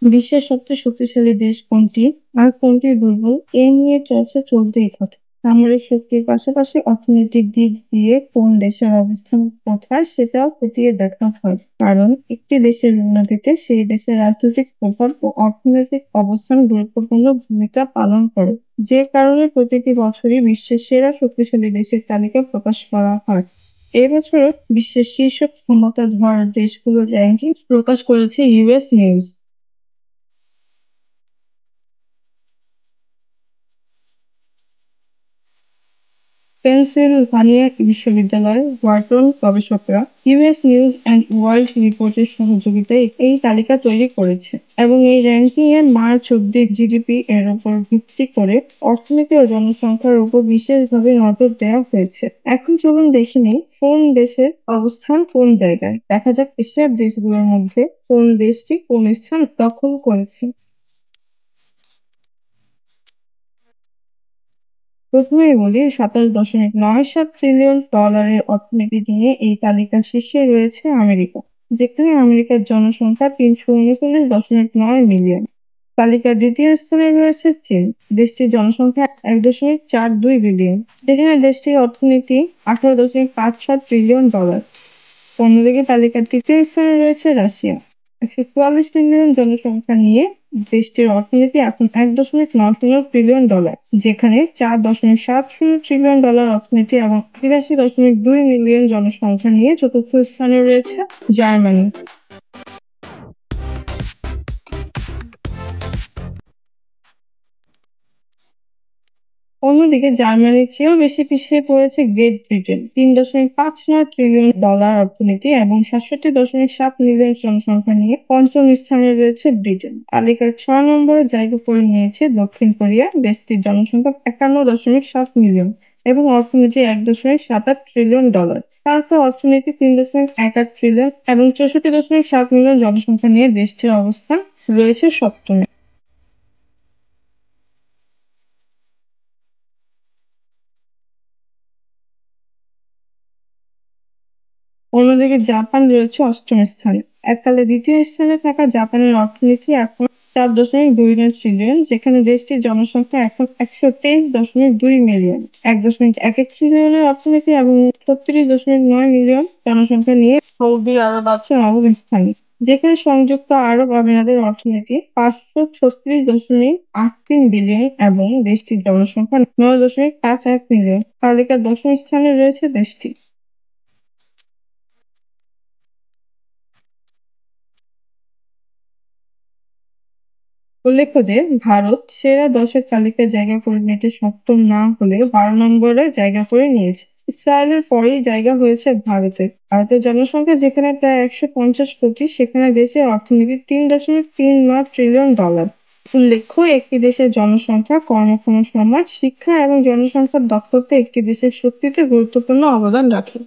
বিশ্বের সবচেয়ে শক্তিশালী দেশ কোনটি আর কোনটি দুর্বল এ নিয়ে চর্চা চলতেই থাকে। সামরিক শক্তির পাশাপাশি অর্থনৈতিক দিক দিয়ে কোন দেশের অবস্থান কোথায় সেটাও খতিয়ে দেখা হয়, কারণ একটি দেশের উন্নতিতে সেই দেশের রাজনৈতিক প্রভাব ও অর্থনৈতিক অবস্থান গুরুত্বপূর্ণ ভূমিকা পালন করে। যে কারণে প্রতিটি বছরই বিশ্বের সেরা শক্তিশালী দেশের তালিকা প্রকাশ করা হয়। এবছর বিশ্বের শীর্ষ ক্ষমতাধর দেশগুলোর র্যাঙ্কিং প্রকাশ করেছে ইউএস নিউজ। পেনসিলভানিয়া বিশ্ববিদ্যালয় ওয়ার্টন গবেষকরা ইউএস নিউজ অ্যান্ড ওয়ার্ল্ড রিপোর্টের সহযোগিতায় এই তালিকা তৈরি করেছে এবং এই র্যাঙ্কিং এর মার্চ অব্দি জিডিপি এর উপর ভিত্তি করে অর্থনীতি ও জনসংখ্যার উপর বিশেষভাবে নজর দেওয়া হয়েছে। এখন চলুন দেখে নিই কোন দেশের অবস্থান কোন জায়গায়। দেখা যাক এশিয়ার দেশগুলোর মধ্যে কোন দেশটি কোন স্থান দখল করেছে। প্রথমেই বলি 27.97 ট্রিলিয়ন ডলারের অর্থনীতি নিয়ে এই তালিকার শীর্ষে রয়েছে আমেরিকা, যেখানে আমেরিকার জনসংখ্যা 339.9 মিলিয়ন। তালিকার দ্বিতীয় স্থানে রয়েছে চীন। দেশটির জনসংখ্যা 1.42 বিলিয়ন, যেখানে দেশটির অর্থনীতি 18.57 ট্রিলিয়ন ডলার। অন্যদিকে তালিকার তৃতীয় স্থানে রয়েছে রাশিয়া। 144 মিলিয়ন জনসংখ্যা নিয়ে দেশটির অর্থনীতি এখন 1.90 ট্রিলিয়ন ডলার, যেখানে 4.70 ট্রিলিয়ন ডলার অর্থনীতি এবং 83.2 মিলিয়ন জনসংখ্যা নিয়ে চতুর্থ স্থানে রয়েছে জার্মানি। অন্যদিকে জার্মানির চেয়েও বেশি পিছিয়ে পড়েছে গ্রেট ব্রিটেন। 3.59 ট্রিলিয়ন ডলার অর্থনীতি এবং 67.7 মিলিয়ন জনসংখ্যা নিয়ে পঞ্চম স্থানে রয়েছে ব্রিটেন। তালিকার 6 নম্বরে জায়গা করে নিয়েছে দক্ষিণ কোরিয়া। দেশটির জনসংখ্যা 51.7 মিলিয়ন এবং অর্থনীতি 1.78 ট্রিলিয়ন ডলার। ফ্রান্সের অর্থনীতি 3.18 ট্রিলিয়ন এবং 64.7 মিলিয়ন জনসংখ্যা নিয়ে দেশটির অবস্থান রয়েছে সপ্তমে। অন্যদিকে জাপান রয়েছে অষ্টম স্থানে। এককালে দ্বিতীয় স্থানে থাকা জাপানের অর্থনীতি এখন 4.29 ট্রিলিয়ন, যেখানে দেশটির জনসংখ্যা এখন 123.2 মিলিয়ন। 1.11 ট্রিলিয়নের অর্থনীতি এবং 36.9 মিলিয়ন জনসংখ্যা নিয়ে সৌদি আরব আছে নবম স্থানে, যেখানে সংযুক্ত আরব আমিরাতের অর্থনীতি 536.83 বিলিয়ন এবং দেশটির জনসংখ্যা 9.51 মিলিয়ন। তালিকার দশম স্থানে রয়েছে দেশটি। উল্লেখ্য যে ভারত সেরা 10-এর তালিকায় জায়গা করে নিতে সক্ষম না হলে 12 নম্বরে জায়গা করে নিয়েছে। ইসরায়েলের পরেই জায়গা হয়েছে ভারতের। ভারতের জনসংখ্যা যেখানে প্রায় 150 কোটি, সেখানে দেশের অর্থনীতি 3.39 ট্রিলিয়ন ডলার। উল্লেখ্য একটি দেশের জনসংখ্যা, কর্মক্ষম সমাজ, শিক্ষা এবং জনসংখ্যার দক্ষতা একটি দেশের শক্তিতে গুরুত্বপূর্ণ অবদান রাখে।